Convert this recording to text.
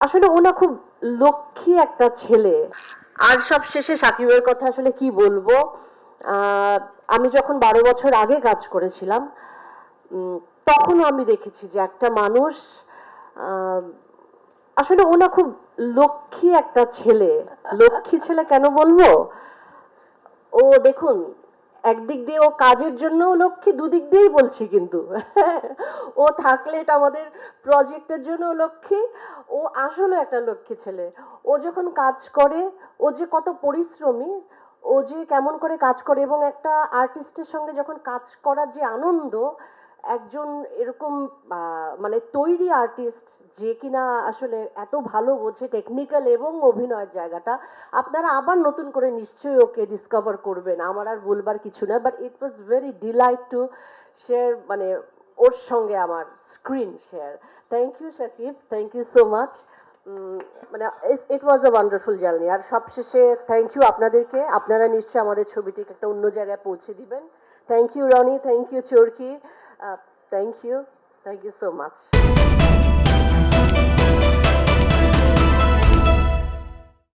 আসলে ও না খুব লক্ষ্মী একটা ছেলে। আর সবশেষে সাকিবের কথা আসলে কি বলবো। আহ, আমি যখন 12 বছর আগে কাজ করেছিলাম, উম, তখনও আমি দেখেছি যে একটা মানুষ, আহ, আসলে ও না খুব লক্ষ্মী একটা ছেলে। লক্ষ্মী ছেলে কেন বলবো, ও দেখুন, একদিক দিয়ে ও কাজের জন্যও লক্ষ্মী, দুদিক দিয়েই বলছি কিন্তু ও থাকলে এটা আমাদের প্রজেক্টের জন্য লক্ষ্মী। ও আসলে একটা লক্ষ্মী ছেলে। ও যখন কাজ করে, ও যে কত পরিশ্রমী, ও যে কেমন করে কাজ করে, এবং একটা আর্টিস্টের সঙ্গে যখন কাজ করার যে আনন্দ, একজন এরকম মানে তৈরি আর্টিস্ট, যে কিনা আসলে এত ভালো বোঝে টেকনিক্যাল এবং অভিনয়ের জায়গাটা। আপনারা আবার নতুন করে নিশ্চয়ই ওকে ডিসকভার করবেন, আমার আর বলবার কিছু না। But it was very delight to share, মানে ওর সঙ্গে আমার screen share. Thank you Shakib, thank you so much. মানে it was a wonderful journey. আর সবশেষে থ্যাংক ইউ আপনাদেরকে, আপনারা নিশ্চয়ই আমাদের ছবিটিকে একটা অন্য জায়গায় পৌঁছে দিবেন। Thank you Rony, thank you Chorki, thank you, thank you so much.